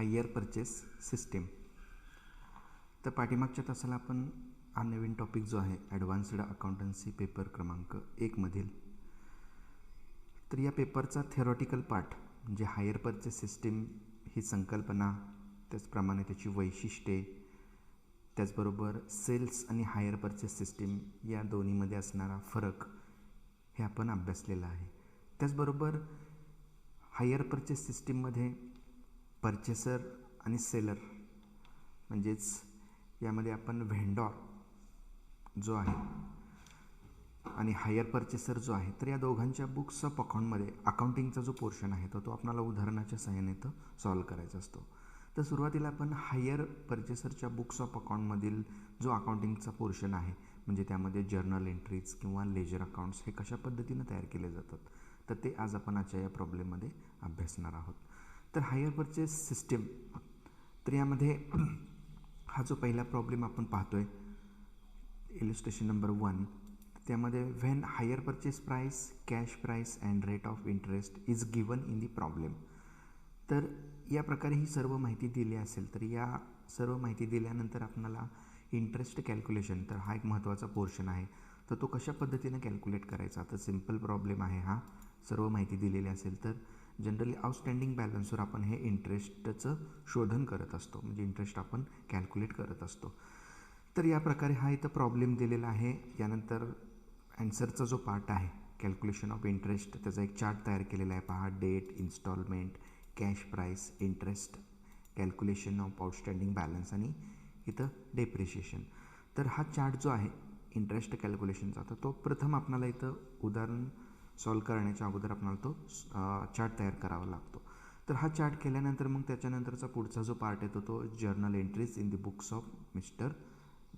Hire purchase system. तर पाठीमागच्या तासाला आपण हा नवीन टॉपिक जो आहे ॲडव्हान्स्ड अकाउंटन्सी पेपर क्रमांक 1 मधील, तर या पेपरचा थेरॉटिकल पार्ट म्हणजे हायर परचेस सिस्टीम ही संकल्पना, त्याचप्रमाणे त्याची वैशिष्ट्ये, त्याचबरोबर सेल्स आणि हायर परचेस सिस्टीम या दोन्हीमध्ये असणारा फरक हे आपण अभ्यासलेला आहे. त्याचबरोबर हायर परचेस सिस्टीममध्ये परचेसर आणि सेलर म्हणजेच यामध्ये आपण व्हेंडॉर जो आहे आणि हायर परचेसर जो आहे, तर या दोघांच्या बुक्स ऑफ अकाउंटमध्ये अकाउंटिंगचा जो पोर्शन आहे तो आपल्याला उदाहरणाच्या सहाय्याने तो सॉल्व करायचा असतो. तर सुरुवातीला आपण हायर परचेसरच्या बुक्स ऑफ अकाउंटमधील जो अकाउंटिंगचा पोर्शन आहे, म्हणजे त्यामध्ये जर्नल एंट्रीज किंवा लेजर अकाउंट्स हे कशा पद्धतीनं तयार केले जातात, तर ते आज आपण आजच्या या प्रॉब्लेममध्ये अभ्यासणार आहोत. तर हायर परचेस सिस्टीम, तर यामध्ये हा जो पहिला प्रॉब्लेम आपण पाहतोय इलिस्ट्रेशन नंबर 1, त्यामध्ये when hire purchase price, cash price and rate of interest is given in the problem. तर या प्रकारे ही सर्व माहिती दिली असेल, तर या सर्व माहिती दिल्यानंतर आपल्याला इंटरेस्ट कॅल्क्युलेशन, तर हा एक महत्त्वाचा पोर्शन आहे, तर तो कशा पद्धतीनं कॅल्क्युलेट करायचा. तर सिम्पल प्रॉब्लेम आहे हा. सर्व माहिती दिलेली असेल तर जनरली आउटस्टँडिंग बॅलन्सवर आपण हे इंटरेस्टचं शोधन करत असतो, म्हणजे इंटरेस्ट आपण कॅल्क्युलेट करत असतो. तर या प्रकारे हा इथं प्रॉब्लेम दिलेला आहे. यानंतर ॲन्सरचा जो पार्ट आहे कॅल्क्युलेशन ऑफ इंटरेस्ट, त्याचा एक चार्ट तयार केलेला आहे. पहा, date, instalment, cash price, interest, calculation of outstanding balance आणि इथं डेप्रिशिएशन. तर हा चार्ट जो आहे इंटरेस्ट कॅल्क्युलेशनचा, तर तो प्रथम आपल्याला इथं उदाहरण सॉल्व करण्याच्या अगोदर आपल्याला तो चार्ट तयार करावा लागतो. तर हा चार्ट केल्यानंतर मग त्याच्यानंतरचा पुढचा जो पार्ट येतो तो journal entries in the books of mister,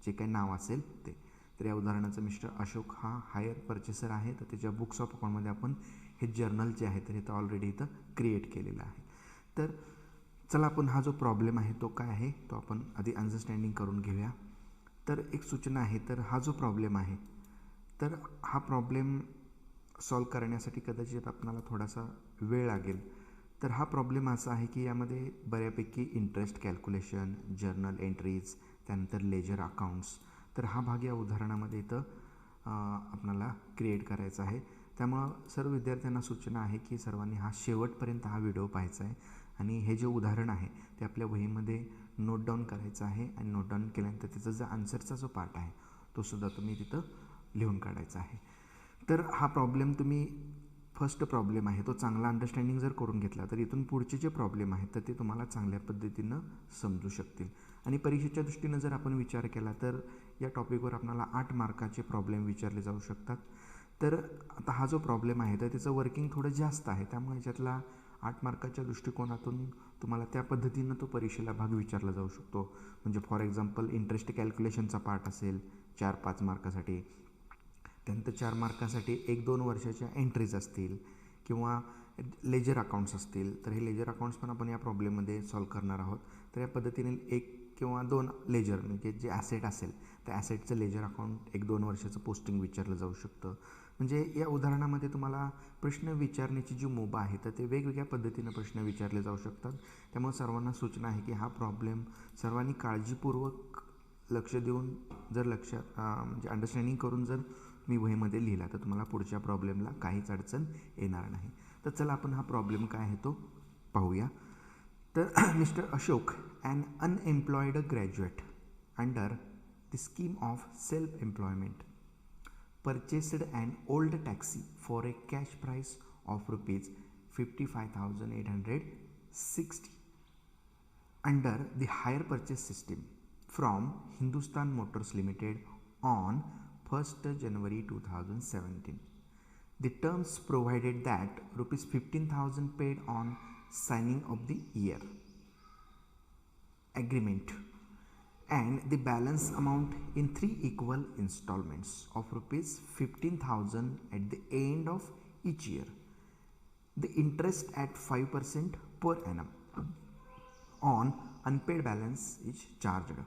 जे काही नाव असेल ते. तर या उदाहरणाचं मिस्टर अशोक हा हायर परचेसर आहे, तर त्याच्या बुक्स ऑफ अकाउंटमध्ये आपण हे जर्नल जे आहे तर इथं ऑलरेडी इथं क्रिएट केलेलं आहे. तर चला आपण हा जो प्रॉब्लेम आहे तो काय आहे तो आपण आधी अंडरस्टँडिंग करून घेऊया. तर एक सूचना आहे, तर हा जो प्रॉब्लेम आहे, तर हा प्रॉब्लेम सॉल्व करण्यासाठी कदाचित आपल्याला थोडासा वेळ लागेल. तर हा प्रॉब्लेम असा आहे की यामध्ये बऱ्यापैकी इंटरेस्ट कॅल्क्युलेशन, जर्नल एंट्रीज, त्यानंतर लेजर अकाउंट्स, तर हा भाग या उदाहरणामध्ये इथं आपल्याला क्रिएट करायचा आहे. त्यामुळं सर्व विद्यार्थ्यांना सूचना आहे की सर्वांनी हा शेवटपर्यंत हा व्हिडिओ पाहायचा आहे आणि हे जे उदाहरण आहे ते आपल्या वहीमध्ये नोट डाऊन करायचं आहे आणि नोट डाऊन केल्यानंतर त्याचा जो आन्सरचा जो पार्ट आहे तो सुद्धा तुम्ही तिथं लिहून काढायचा आहे. तर हा प्रॉब्लेम तुम्ही फर्स्ट प्रॉब्लेम आहे तो चांगला अंडरस्टँडिंग जर करून घेतला तर इथून पुढचे जे प्रॉब्लेम आहेत तर ते तुम्हाला चांगल्या पद्धतीनं समजू शकतील. आणि परीक्षेच्या दृष्टीनं जर आपण विचार केला तर या टॉपिकवर आपल्याला 8 मार्काचे प्रॉब्लेम विचारले जाऊ शकतात. तर आता हा जो प्रॉब्लेम आहे तर त्याचं वर्किंग थोडं जास्त आहे, त्यामुळे याच्यातला 8 मार्काच्या दृष्टिकोनातून तुम्हाला त्या पद्धतीनं तो परीक्षेला भाग विचारला जाऊ शकतो. म्हणजे फॉर एक्झाम्पल इंटरेस्ट कॅल्क्युलेशनचा पार्ट असेल 4-5 मार्कासाठी, त्यानंतर 4 मार्कासाठी 1-2 वर्षाच्या एंट्रीज असतील किंवा लेजर अकाउंट्स असतील, तर हे लेजर अकाउंट्स पण आपण या प्रॉब्लेममध्ये सॉल्व करणार आहोत. तर या पद्धतीने 1 किंवा 2 लेजर म्हणजे जे ॲसेट असेल त्या ॲसेटचं लेजर अकाउंट 1-2 वर्षाचं पोस्टिंग विचारलं जाऊ शकतं. म्हणजे या उदाहरणामध्ये तुम्हाला प्रश्न विचारण्याची जी मुभा आहे तर ते वेगवेगळ्या पद्धतीनं प्रश्न विचारले जाऊ शकतात. त्यामुळे सर्वांना सूचना आहे की हा प्रॉब्लेम सर्वांनी काळजीपूर्वक लक्ष देऊन जर लक्षात म्हणजे अंडरस्टँडिंग करून जर मी वहीमध्ये लिहिला तर तुम्हाला पुढच्या प्रॉब्लेमला काहीच अडचण येणार नाही. तर चला आपण हा प्रॉब्लेम काय आहे तो पाहूया. तर mister Ashok, an unemployed graduate under the scheme of self-employment, purchased an old taxi for a cash price of rupees 55,860 under the hire purchase system from Hindustan Motors Limited on 1st January 2017. The terms provided that rupees 15,000 paid on signing of the year agreement and the balance amount in 3 equal installments of rupees 15,000 at the end of each year. The interest at 5% per annum on unpaid balance is charged.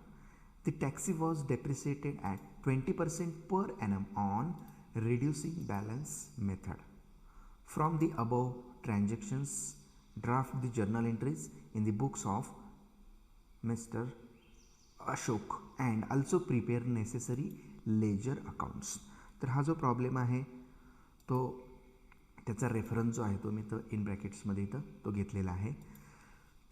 The taxi was depreciated at 20% per annum on reducing balance method. From the above transactions, draft the journal entries in the books of mister Ashok and also prepare necessary ledger accounts. तर हा जो problem आहे तो त्याचा reference जो आहे तो मी तो इन ब्रॅकेट्समध्ये इथं तो घेतलेला आहे.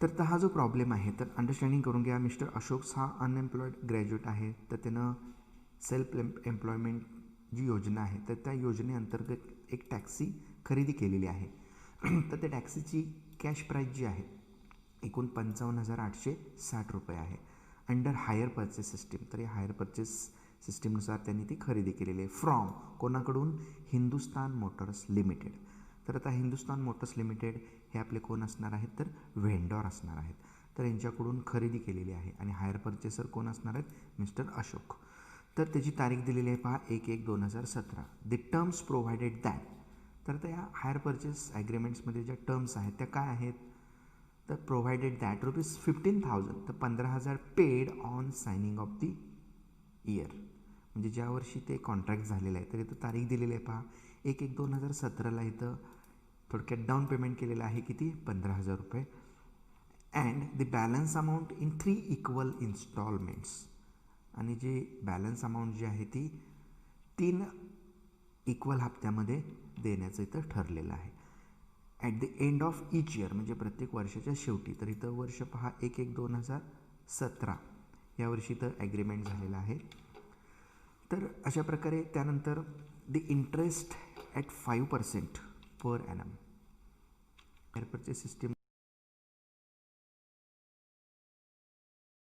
तर हा जो प्रॉब्लेम आहे तर अंडरस्टँडिंग करून घ्या. मिस्टर अशोक्स हा अनएम्प्लॉईड ग्रॅज्युएट आहे. तर त्यानं सेल्फ एम्प्लॉयमेंट जी योजना आहे तर त्या योजनेअंतर्गत एक टॅक्सी खरेदी केलेली आहे. तर त्या टॅक्सीची कॅश प्राईस जी आहे एकूण 55,860 रुपये आहे अंडर हायर परचेस सिस्टीम. तर या हायर परचेस सिस्टीमनुसार त्यांनी ती खरेदी केलेली आहे फ्रॉम कोणाकडून? Hindustan Motors limited. तर आता हिंदुस्तान मोटर्स लिमिटेड हे आपले कोण असणार आहेत? तर व्हेंडॉर असणार आहेत. तर यांच्याकडून खरेदी केलेली आहे आणि हायर परचेसर कोण असणार आहेत? मिस्टर अशोक. तर त्याची तारीख दिलेली आहे पहा 1/1/2017. The terms provided that. तर त्या हायर परचेस ॲग्रीमेंट्समध्ये ज्या टर्म्स आहेत त्या काय आहेत? तर प्रोव्हाइडेड दॅट ₹15,000 तर 15,000 paid on signing off the year. म्हणजे ज्या वर्षी ते कॉन्ट्रॅक्ट झालेलं आहे तर इथं तारीख दिलेली आहे पहा 1/1/2017 इथं थोडक्यात डाऊन पेमेंट केलेलं आहे किती? 15,000 रुपये. And the balance amount in 3 equal instalments. आणि जी बॅलन्स अमाऊंट जी आहे ती 3 इक्वल हप्त्यामध्ये देण्याचं इथं ठरलेलं आहे. At the end of each year म्हणजे प्रत्येक वर्षाच्या शेवटी. तर इथं वर्ष पहा 1/1/2017 या वर्षी इथं ॲग्रीमेंट झालेलं आहे. तर अशा प्रकारे त्यानंतर the interest at 5% per annum. Hire purchase system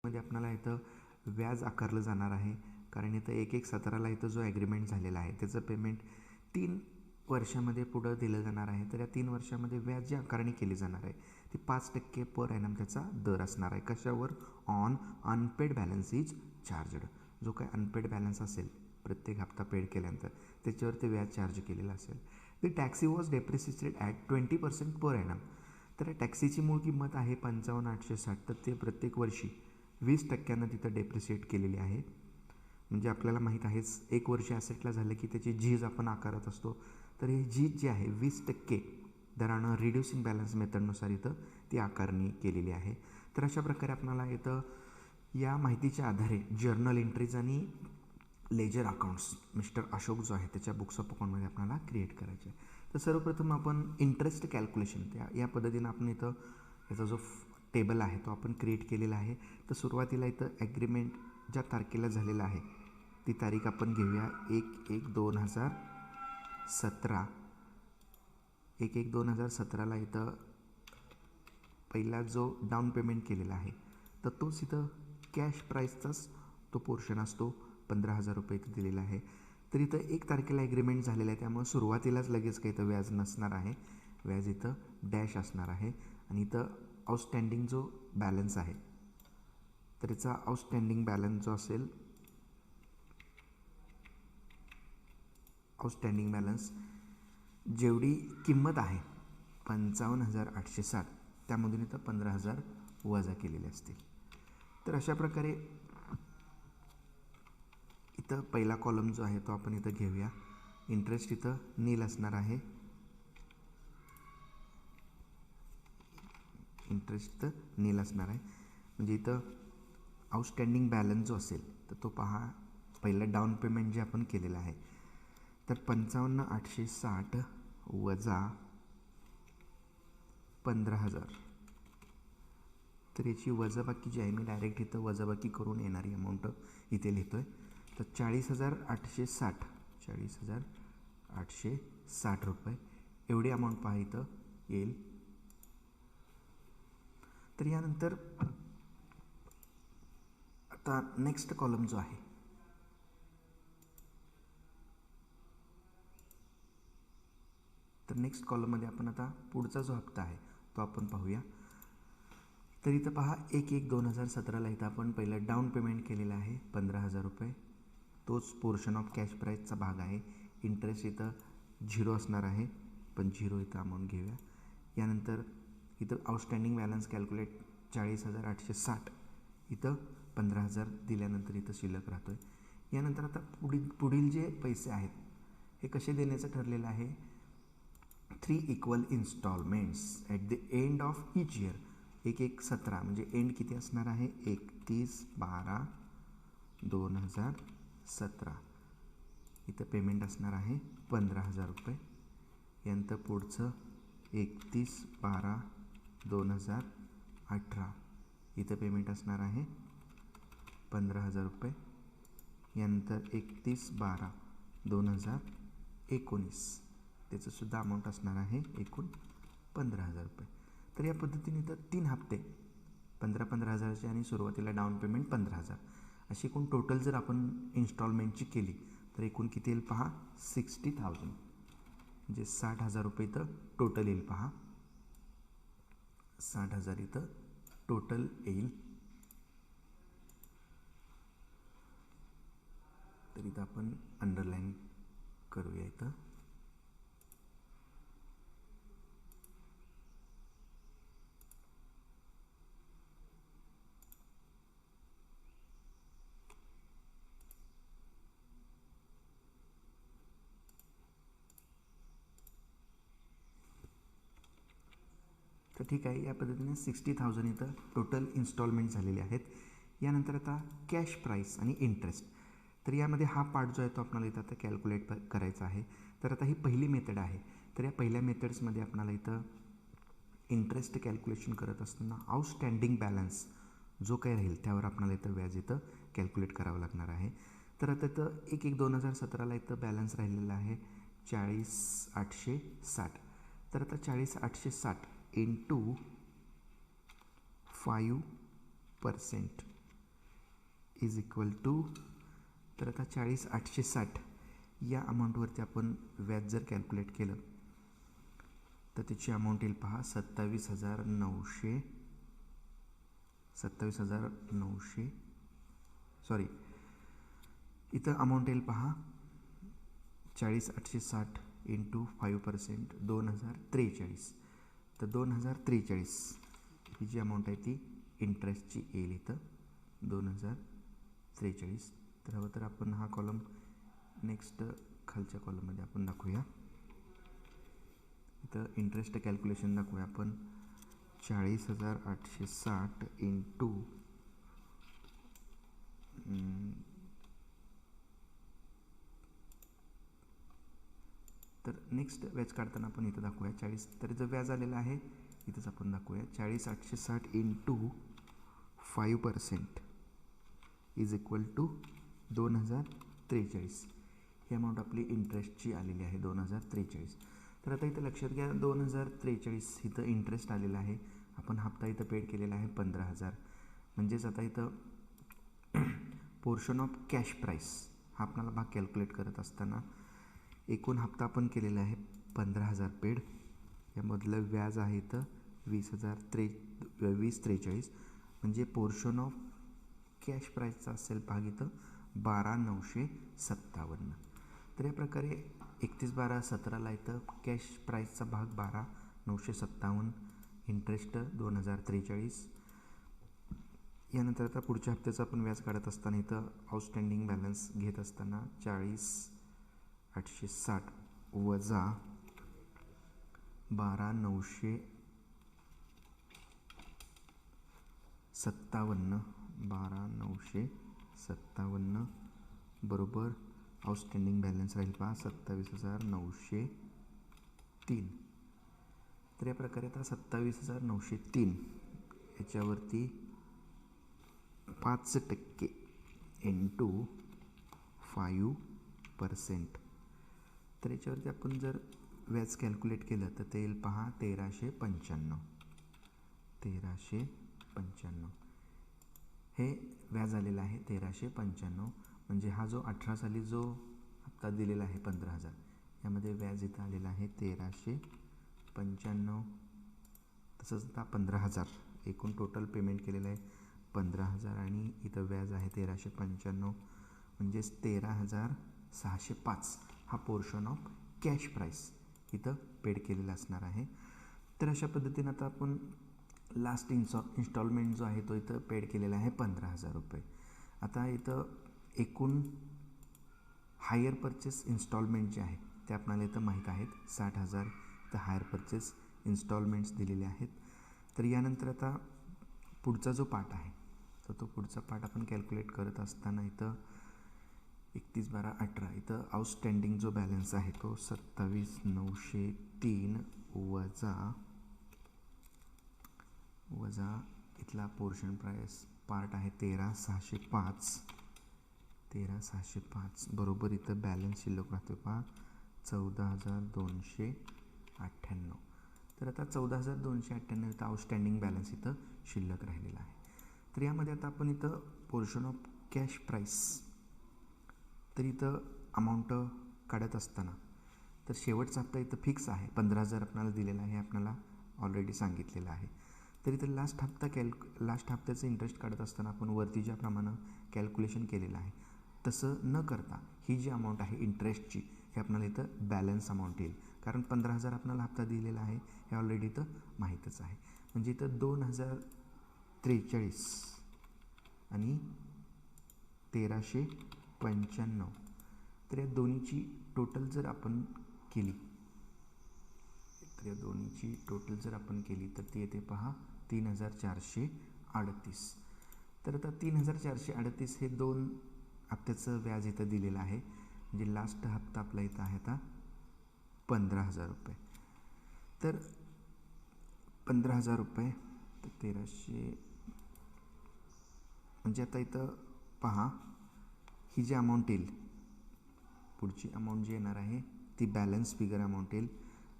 मध्ये आपल्याला इथं व्याज आकारलं जाणार आहे. कारण इथं 1/1/17 इथं जो ॲग्रीमेंट झालेला आहे त्याचं पेमेंट 3 वर्षामध्ये पुढं दिलं जाणार आहे. तर या 3 वर्षामध्ये व्याज जी आकारणी केली जाणार आहे ती 5% पर ॲनम त्याचा दर असणार आहे. कशावर? On unpaid balance is charged. जो काय अनपेड बॅलन्स असेल प्रत्येक हप्ता पेड केल्यानंतर त्याच्यावर ते व्याज चार्ज केलेलं असेल. The taxi was depreciated at 20% per annum. तर या टॅक्सीची मूळ किंमत आहे 55,860. तर ते प्रत्येक वर्षी 20% तिथं डेप्रिसिएट केलेली आहे. म्हणजे आपल्याला माहीत आहेच 1 वर्ष ॲसेटला झालं की त्याची झीज आपण आकारत असतो. तर ही झीज जी आहे 20% दरानं रिड्युसिंग बॅलन्स मेथडनुसार इथं ती आकारणी केलेली आहे. तर अशा प्रकारे आपल्याला इथं या माहितीच्या आधारे जर्नल एंट्रीज आणि लेजर अकाउंट्स मिस्टर अशोक जो आहे त्याच्या बुक्स ऑफ अकाउंटमध्ये आपल्याला क्रिएट करायचे आहे. तर सर्वप्रथम आपण इंटरेस्ट कॅल्क्युलेशन या पद्धतीनं आपण इथं याचा जो टेबल आहे तो आपण क्रिएट केलेला आहे. तर सुरुवातीला इथं ॲग्रीमेंट ज्या तारखेला झालेलं आहे ती तारीख आपण घेऊया 1/1/2017. 1/1/2017 इथं पहिला जो डाऊन पेमेंट केलेला आहे तर तोच इथं कॅश प्राईसचाच तो पोर्शन असतो 15,000 रुपये इथं दिलेला आहे. तर इथं 1 तारखेला ॲग्रीमेंट झालेलं आहे त्यामुळे सुरुवातीलाच लगेच काही इथं व्याज नसणार आहे. व्याज इथं डॅश असणार आहे. आणि इथं आउटस्टँडिंग जो बॅलन्स आहे तर याचा आउटस्टँडिंग बॅलन्स जो असेल आउटस्टँडिंग बॅलन्स जेवढी किंमत आहे 55,860 त्यामधून इथं 15,000 वजा केलेले असतील. तर अशा प्रकारे इथं पहिला कॉलम जो आहे तो आपण इथं घेऊया. इंटरेस्ट इथं नील असणार आहे. इंटरेस्ट नील असणार आहे म्हणजे इथं आउटस्टँडिंग बॅलन्स जो असेल तर तो पहा पहिला डाऊन पेमेंट जे आपण केलेलं आहे तर 55,860 वजा 15,000. तर याची वजाबाकी जी आहे मी डायरेक्ट इथं वजाबाकी करून येणारी अमाऊंट इथे लिहितो आहे. तर 40,860 40,860 रुपये एवढी अमाऊंट पहा इथं येईल. तर यानंतर आता नेक्स्ट कॉलम जो आहे तर नेक्स्ट कॉलममध्ये आपण आता पुढचा जो हप्ता आहे तो आपण पाहूया. तर इथं पहा 1/1/2017 इथं आपण पहिलं डाऊन पेमेंट केलेलं आहे 15,000 रुपये. तोच पोर्शन ऑफ कॅश प्राईसचा भाग आहे. इंटरेस्ट इथं 0 असणार आहे पण 0 इथं अमाऊंट घेऊया. यानंतर इथं आउटस्टँडिंग बॅलन्स कॅल्क्युलेट 40,860 इथं 15,000 दिल्यानंतर इथं शिल्लक राहतो आहे. यानंतर आता पुढील जे पैसे आहेत हे कसे देण्याचं ठरलेलं आहे 3 equal instalments at the end of each year. 1/1/17 म्हणजे एंड किती असणार आहे 31/12/2017. इथं पेमेंट असणार आहे 15,000 रुपये. यानंतर पुढचं 31/12/2018 इथं पेमेंट असणार आहे 15,000 रुपये. यानंतर 31/12/2019 त्याचंसुद्धा अमाऊंट असणार आहे एकूण 15,000 रुपये. तर या पद्धतीने इथं 3 हप्ते 15,000 आणि सुरुवातीला डाऊन पेमेंट 15,000 अशी एकूण टोटल जर आपण इन्स्टॉलमेंटची केली तर एकूण किती येईल पहा 60,000 म्हणजे 60,000 रुपये इथं टोटल येईल. पहा 60,000 इथं टोटल येईल. तर इथं आपण अंडरलाईन करूया. इथं तर ठीक आहे. या पद्धतीने 60,000 इथं टोटल इन्स्टॉलमेंट झालेले आहेत. यानंतर आता कॅश प्राईस आणि इंटरेस्ट. तर यामध्ये हा पार्ट जो आहे तो आपल्याला इथं आता कॅल्क्युलेट करायचा आहे. तर आता ही पहिली मेथड आहे. तर या पहिल्या मेथड्समध्ये आपल्याला इथं इंटरेस्ट कॅल्क्युलेशन करत असताना आउटस्टँडिंग बॅलन्स जो काही राहील त्यावर आपल्याला इथं व्याज इथं कॅल्क्युलेट करावं लागणार आहे. तर आता इथं 1/1/2017 इथं बॅलन्स राहिलेला आहे 40,860. तर आता 40,860 इंटू 5% इज इक्वल टू. तर आता 40,860 या अमाऊंटवरती आपण व्याज जर कॅल्क्युलेट केलं तर त्याची अमाऊंट येईल पहा 27,900 सॉरी इथं अमाऊंट येईल पहा 40,860 इंटू 5% 2,043. तर 2,043 ही जी अमाऊंट आहे ती इंटरेस्टची येईल इथं 2,043. तर हवं तर आपण हा कॉलम नेक्स्ट खालच्या कॉलममध्ये आपण दाखवूया. इथं इंटरेस्ट कॅल्क्युलेशन दाखवूया आपण 40,860 इंटू तर नेक्स्ट व्याज काढताना आपण इथं दाखवूया 40. तर जर व्याज आलेलं आहे इथंच आपण दाखवूया 40,860 इंटू 5% इज इक्वल टू 2,043. ही अमाऊंट आपली इंटरेस्टची आलेली आहे 2,043. तर आता इथं लक्षात घ्या 2,043 इथं इंटरेस्ट आलेला आहे. आपण हप्ता इथं पेड केलेला आहे 15,000. म्हणजेच आता इथं पोर्शन ऑफ कॅश प्राईस हा आपल्याला भाग कॅल्क्युलेट करत असताना एकूण हप्ता आपण केलेला आहे 15,000 पेड. यामधलं व्याज आहे इथं 20,43 म्हणजे पोर्शन ऑफ कॅश प्राईसचा असेल भाग इथं 12,957. तर या प्रकारे 31/12/17 इथं कॅश प्राईसचा भाग 12,957 इंटरेस्ट 2,043. यानंतर आता पुढच्या हप्त्याचं आपण व्याज काढत असताना इथं आउटस्टँडिंग बॅलन्स घेत असताना 40,860 वजा 12,957 बरोबर आउटस्टँडिंग बॅलन्स राहील पहा 27,903. तर या प्रकारे आता 27,903 याच्यावरती 5% इंटू 5%. तर याच्यावरती आपण जर व्याज कॅल्क्युलेट केलं तर ते येईल पहा 1,395. हे व्याज आलेलं आहे 1,395. म्हणजे हा जो 18 साली जो हप्ता दिलेला आहे 15,000 यामध्ये व्याज इथं आलेला आहे 1,395. तसंच आता 15,000 एकूण टोटल पेमेंट केलेलं आहे 15,000 आणि इथं व्याज आहे 1,395 म्हणजेच 13,605 हा पोर्शन ऑफ कॅश प्राईस इथं पेड केलेला असणार आहे. तर अशा पद्धतीनं आता आपण लास्ट इन्स्टॉलमेंट जो आहे तो इथं पेड केलेला आहे 15,000 रुपये. आता इथं एकूण हायर परचेस इन्स्टॉलमेंट जे आहे ते आपल्याला इथं माहीत आहेत 60,000 तर हायर परचेस इन्स्टॉलमेंट्स दिलेले आहेत. तर यानंतर आता पुढचा जो पार्ट आहे तर तो पुढचा पार्ट आपण कॅल्क्युलेट करत असताना इथं 31/12/18 इथं आउटस्टँडिंग जो बॅलन्स आहे तो 27,903 वजा इथला पोर्शन प्राइस पार्ट आहे 13,605 बरोबर इथं बॅलन्स शिल्लक राहतो पहा 14,298. तर आता 14,298 इथं आउटस्टँडिंग बॅलन्स इथं शिल्लक राहिलेला आहे. तर यामध्ये आता आपण इथं पोर्शन ऑफ कॅश प्राईस तर इथं अमाऊंट काढत असताना तर शेवटचा हप्ता इथं फिक्स आहे 15,000 आपल्याला दिलेला आहे, आपल्याला ऑलरेडी सांगितलेलं आहे. तर इथं लास्ट हप्त्याचं इंटरेस्ट काढत असताना आपण वरती ज्याप्रमाणे कॅल्क्युलेशन केलेलं आहे तसं न करता ही जी अमाऊंट आहे इंटरेस्टची हे आपल्याला इथं बॅलन्स अमाऊंट येईल, कारण 15,000 आपल्याला हप्ता दिलेला आहे हे ऑलरेडी इथं माहीतच आहे. म्हणजे इथं 2,043 आणि 1,395 तर या दोन्हीची टोटल जर आपण केली तर ती येते पहा 3,438. तर आता 3,438 हे 2 हप्त्याचं व्याज इथं दिलेलं आहे. म्हणजे लास्ट हप्ता आपला इथं आहे आता 15,000 रुपये. तर 15,000 रुपये तर 1,300 म्हणजे आता इथं पहा ही जी अमाऊंट येईल पुढची अमाऊंट जी येणार आहे ती बॅलन्स फिगर अमाऊंट येईल.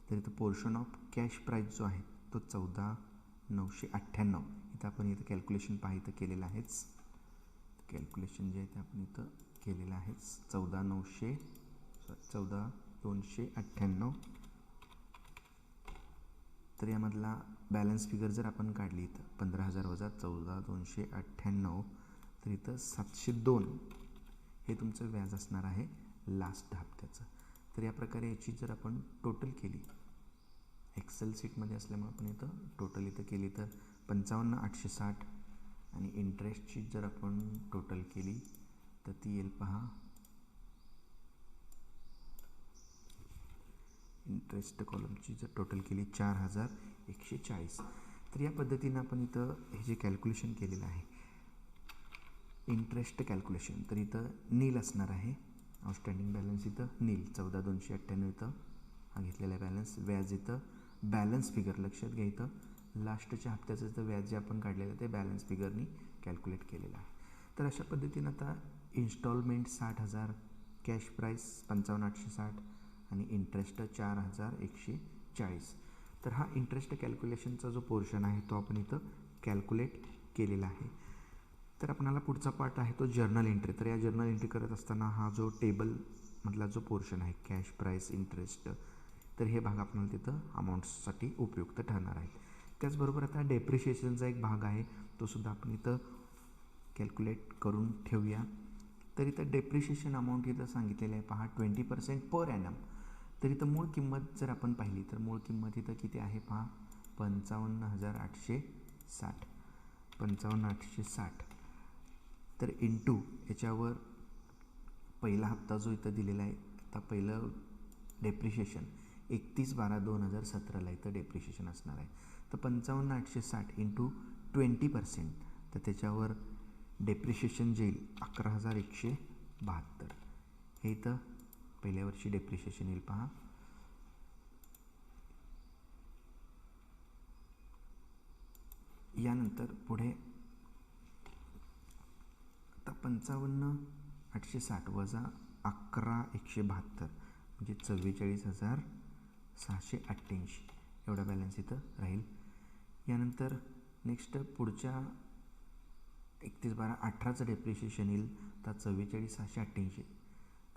तर इथं पोर्शन ऑफ कॅश प्राईस जो आहे तो 14,998 इथं आपण इथं कॅल्क्युलेशन इथं केलेलं आहेच. कॅल्क्युलेशन जे आहे ते आपण इथं केलेलं आहेच 14,298. तर यामधला बॅलन्स फिगर जर आपण काढली तर 15,000 वजा 14,298 तर इथं 702 हे तुमचं व्याज असणार आहे लास्ट हप्त्याचं. तर या प्रकारे याची जर आपण टोटल केली एक्सेल सीटमध्ये असल्यामुळे आपण इथं टोटल इथं केली तर 55,860 आणि इंटरेस्टची जर आपण टोटल केली तर ती येईल पहा इंटरेस्ट कॉलमची जर टोटल केली 4,140. तर या पद्धतीनं आपण इथं हे जे कॅल्क्युलेशन केलेलं आहे इंटरेस्ट कॅल्क्युलेशन तर इथं नील असणार आहे. आउटस्टँडिंग बॅलन्स इथं नील 14,298 इथं हा घेतलेला बॅलन्स. व्याज इथं बॅलन्स फिगर लक्षात घ्या इथं लास्टच्या हप्त्याचं इथं व्याज जे आपण काढलेलं ते बॅलन्स फिगरनी कॅल्क्युलेट केलेलं आहे. तर अशा पद्धतीनं आता इन्स्टॉलमेंट 60,000 कॅश प्राईस 55,860 आणि इंटरेस्ट 4,140. तर हा इंटरेस्ट कॅल्क्युलेशनचा जो पोर्शन आहे तो आपण इथं कॅल्क्युलेट केलेला आहे. तर आपल्याला पुढचा पार्ट आहे तो जर्नल एंट्री. तर या जर्नल एंट्री करत असताना हा जो टेबलमधला जो पोर्शन आहे कॅश प्राईस इंटरेस्ट तर हे भाग आपल्याला तिथं अमाऊंट्ससाठी उपयुक्त ठरणार आहे. त्याचबरोबर आता डेप्रिशिएशनचा एक भाग आहे तो सुद्धा आपण इथं कॅल्क्युलेट करून ठेवूया. तर इथं डेप्रिशिएशन अमाऊंट इथं सांगितलेलं आहे पहा 20% पर ॲनम. तर इथं मूळ किंमत जर आपण पाहिली तर मूळ किंमत इथं किती आहे पहा 55,860 तर इंटू याच्यावर पहिला हप्ता जो इथं दिलेला आहे आता पहिलं डेप्रिशिएशन 31/12/2017 इथं डेप्रिशिएशन असणार आहे. तर 55,860 इंटू 20% तर त्याच्यावर डेप्रिशिएशन जे येईल 11,172 हे इथं पहिल्या वर्षी डेप्रिशिएशन येईल पहा. यानंतर पुढे आता 55,860 वजा 11,172 म्हणजे 44,688 एवढा बॅलन्स इथं राहील. यानंतर नेक्स्ट पुढच्या 31/12/18चं डेप्रिशिएशन येईल तर 44,688.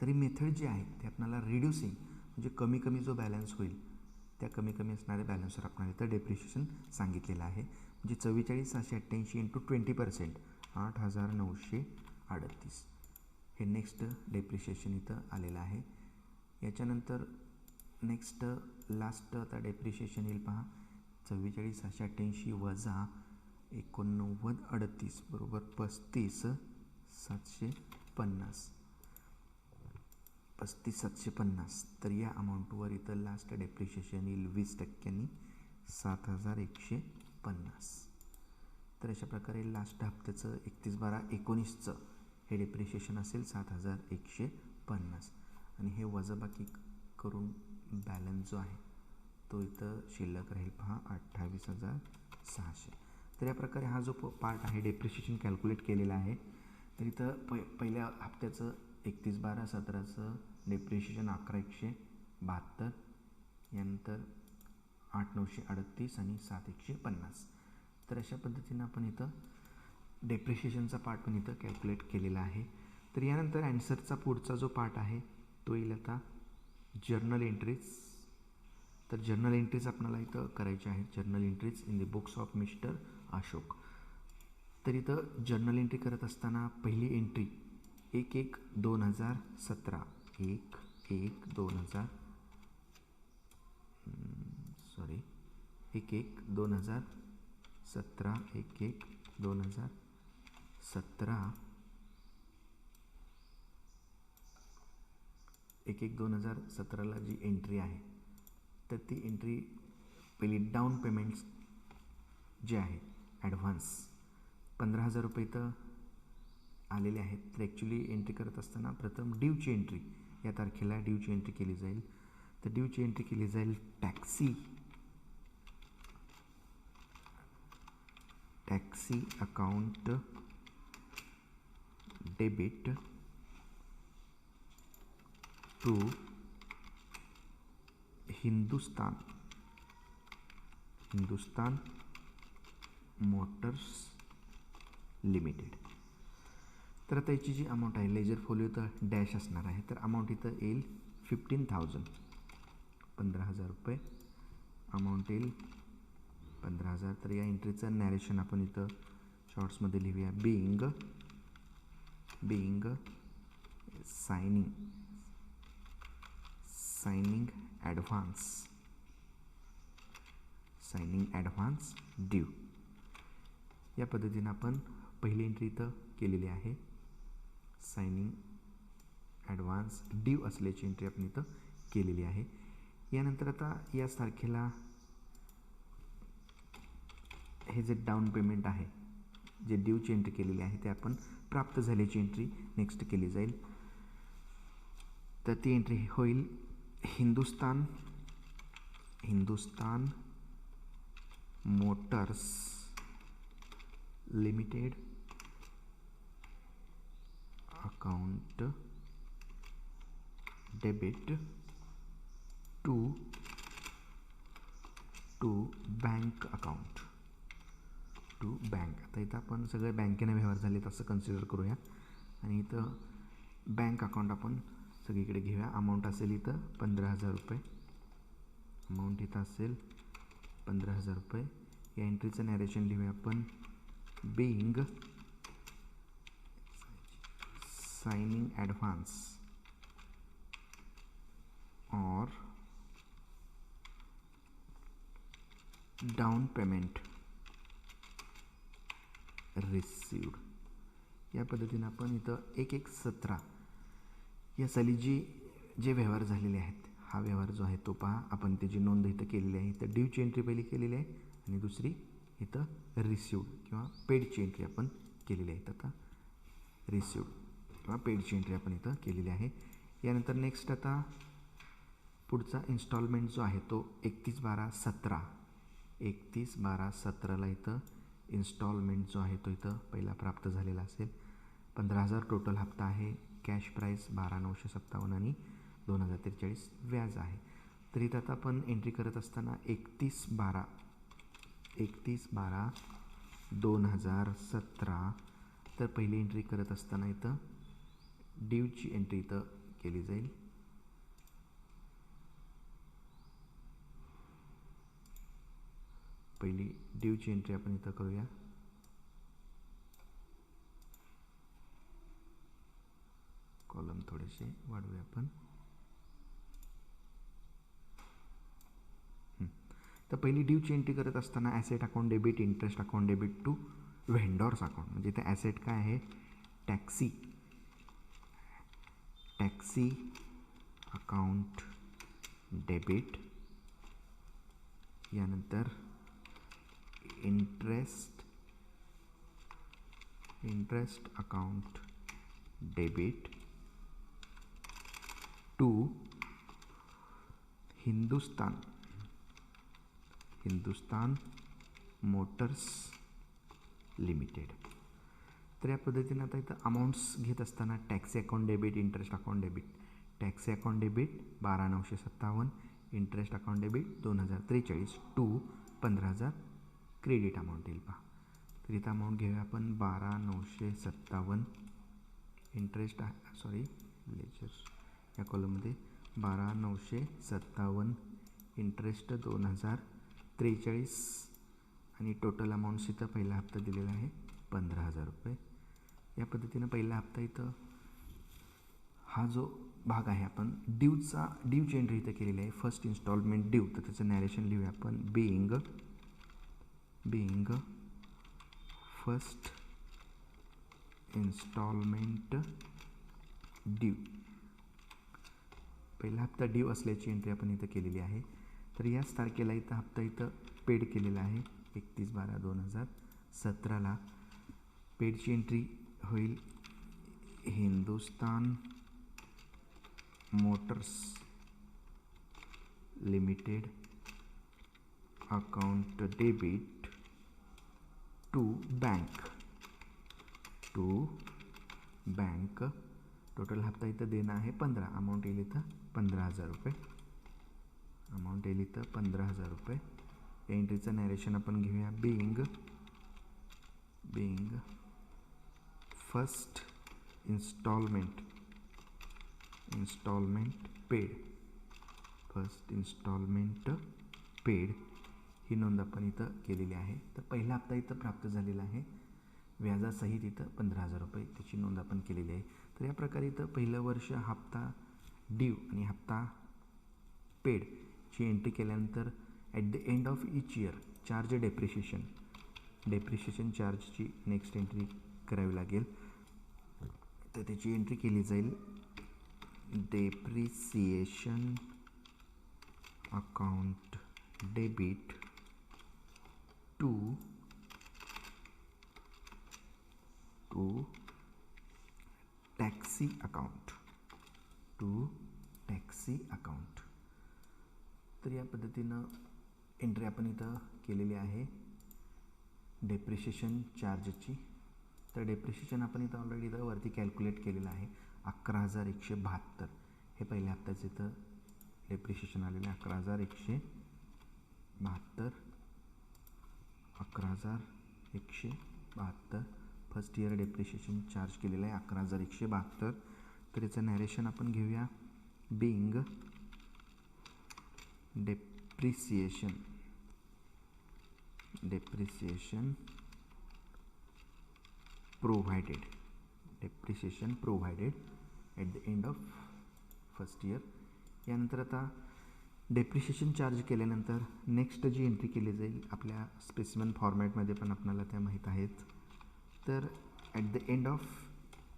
तरी मेथड जी आहे ते आपल्याला रिड्युसिंग म्हणजे कमी कमी जो बॅलन्स होईल त्या कमी कमी असणाऱ्या बॅलन्सवर आपल्याला इथं डेप्रिशिएशन सांगितलेलं आहे. म्हणजे 44,688 इंटू 20% 8,938 हे नेक्स्ट डेप्रिशिएशन इथं आलेलं आहे. याच्यानंतर नेक्स्ट लास्ट आता डेप्रिशिएशन येईल पहा 44,688 वजा 89,38 बरोबर 35,750 तर या अमाऊंटवर इथं लास्ट डेप्रिशिएशन येईल 20% 7,140. 50. तर अशा प्रकारे लास्ट हप्त्याचं 31/12/19चं हे डेप्रिशिएशन असेल 7,150 आणि हे वजाबाकी करून बॅलन्स जो आहे तो इथं शिल्लक राहील पहा 28,600. तर या प्रकारे हा जो पार्ट आहे डेप्रिशिएशन कॅल्क्युलेट केलेला आहे. तर इथं पहिल्या हप्त्याचं 31/12/17चं डेप्रिशिएशन 11,172, यानंतर 8,938 आणि 7,150. तर अशा पद्धतीनं आपण इथं डेप्रिशिएशनचा पार्ट पण इथं कॅल्क्युलेट केलेला आहे. तर यानंतर ॲन्सरचा पुढचा जो पार्ट आहे तो येईल आता जर्नल एंट्रीज. तर जर्नल एंट्रीज आपल्याला इथं करायचे आहेत. Journal entries in the books of mister Ashok. तर इथं जर्नल एंट्री करत असताना पहिली एंट्री 1/1/2017 1/1/2017 1/1/2017ला जी एंट्री आहे तर ती एंट्री पहिली डाऊन पेमेंट्स जे आहे ॲडव्हान्स 15,000 रुपये तर आलेले आहेत. तर ॲक्च्युली एंट्री करत असताना प्रथम ड्यूची एंट्री या तारखेला ड्यूची एंट्री केली जाईल. तर ड्यूची एंट्री केली जाईल taxi account debit to Hindustan Motors limited. तर आता याची जी अमाऊंट आहे लेजर फोलिओ तर डॅश असणार आहे. तर अमाऊंट इथं येईल 15,000 15,000 रुपये अमाऊंट येईल 15,000. तर या एंट्रीचं नॅरेशन आपण इथं शॉर्ट्समध्ये लिहूया. Being signing advance due. या पद्धतीनं आपण पहिली एंट्री इथं केलेली आहे. सायनिंग ॲडव्हान्स ड्यू असल्याची एंट्री आपण इथं केलेली आहे. यानंतर आता याच तारखेला हे जे डाऊन पेमेंट आहे जे ड्यूची एंट्री केलेली आहे ते आपण प्राप्त झाल्याची एंट्री नेक्स्ट केली जाईल. तर ती एंट्री होईल Hindustan Motors Limited account debit to bank account आता इथं आपण सगळे बँकेने व्यवहार झालेत असं कन्सिडर करूया आणि इथं बँक अकाउंट आपण सगळीकडे घेऊया. अमाऊंट असेल इथं 15,000 रुपये. अमाऊंट इथं असेल 15,000 रुपये. या एंट्रीचं नॅरेशन लिहूया आपण. बिंग सायनिंग ॲडव्हान्स और डाऊन पेमेंट रिसिव्ड. या पद्धतीनं आपण इथं 1/1/17 या साली जे व्यवहार झालेले आहेत हा व्यवहार जो आहे तो पहा आपण त्याची नोंद इथं केलेली आहे. इथं ड्यूची एंट्री पहिली केलेली आहे आणि दुसरी इथं रिसिव्ड किंवा पेडची एंट्री आपण केलेली आहे. आता रिसिव्ड किंवा पेडची एंट्री आपण इथं केलेली आहे. यानंतर नेक्स्ट आता पुढचा इन्स्टॉलमेंट जो आहे तो 31/12/17ला इथं इन्स्टॉलमेंट जो आहे तो इथं पहिला प्राप्त झालेला असेल. 15,000 टोटल हप्ता आहे. कॅश प्राईस 12,957 आणि 2,043 व्याज आहे. तर इथं आता आपण एंट्री करत असताना 31/12/2017 तर पहिली एंट्री करत असताना इथं ड्यूची एंट्री इथं केली जाईल. पहिली ड्यूची एंट्री आपण इथं करूया. कॉलम थोडेसे वाढवूया आपण. तर पहिली ड्यूची एंट्री करत असताना asset account debit interest account debit to vendors account. म्हणजे इथे ॲसेट काय आहे टॅक्सी अकाउंट डेबिट. यानंतर interest account debit to Hindustan Motors limited. तर या पद्धतीने आता इथं अमाऊंट्स घेत असताना taxi account debit, interest account debit. Taxi account debit 12,957, interest account debit 2,043 to 15,000 credit amount येईल पहा. तर इथं अमाऊंट घेऊया आपण 12,957. इंटरेस्ट लेजर या कॉलममध्ये 12,957, इंटरेस्ट 2,043 आणि टोटल अमाऊंट्स इथं पहिला हप्ता दिलेला आहे 15,000 रुपये. या पद्धतीनं पहिला हप्ता इथं हा जो भाग आहे आपण ड्यूची एंट्री इथं केलेली आहे. फर्स्ट इन्स्टॉलमेंट ड्यू, तर त्याचं नॅरेशन लिहूया आपण बिईंग फर्स्ट इन्स्टॉलमेंट ड्यू. पहिला हप्ता ड्यू असल्याची एंट्री आपण इथं केलेली आहे. तर याच तारखेला इथं हप्ता इथं पेड केलेला आहे 31/12/2017. पेडची एंट्री होईल Hindustan Motors Limited account debit to bank. Total हप्ता इथं देणं आहे 15. अमाऊंट येईल इथं 15,000 रुपये. या एंट्रीचं नॅरेशन आपण घेऊया बिईंग फर्स्ट इन्स्टॉलमेंट पेड. ही नोंद आपण इथं केलेली आहे. तर पहिला हप्ता इथं प्राप्त झालेला आहे व्याजासहित इथं 15,000 रुपये, त्याची नोंद आपण केलेली आहे. तर या प्रकारे इथं पहिलं वर्ष हप्ता ड्यू आणि हप्ता पेडची एंट्री केल्यानंतर at the end of each year charge depreciation चार्जची नेक्स्ट एंट्री करावी लागेल. तर त्याची एंट्री केली जाईल depreciation account debit to taxi account. तर या पद्धतीनं एंट्री आपण इथं केलेली आहे डेप्रिशिएशन चार्जची. तर डेप्रिशिएशन आपण इथं ऑलरेडी इथं वरती कॅल्क्युलेट केलेलं आहे 11,172. हे पहिल्या हप्त्याचं इथं डेप्रिशिएशन आलेलं आहे 11,172. फर्स्ट इयर डेप्रिशिएशन चार्ज केलेलं आहे 11,172. तर याचं नॅरेशन आपण घेऊया being depreciation provided at the end of first year. यानंतर आता डेप्रिशिएशन चार्ज केल्यानंतर नेक्स्ट जी एंट्री केली जाईल आपल्या स्पेसिमन फॉर्मॅटमध्ये पण आपल्याला त्या माहीत आहेत. तर at the end of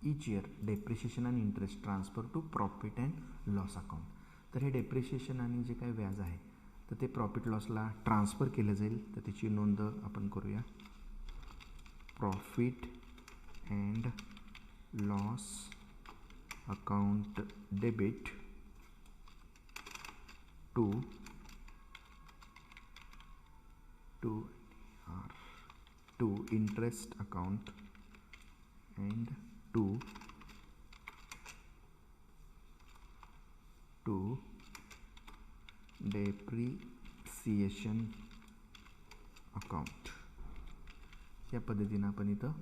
each year depreciation आणि interest transfer to profit and loss account. तर हे डेप्रिशिएशन आणि जे काही व्याज आहे तर ते प्रॉफिट लॉसला ट्रान्सफर केलं जाईल. तर त्याची नोंद आपण करूया profit and loss account debit to interest account and to depreciation account. या पद्धतीनं आपण इथं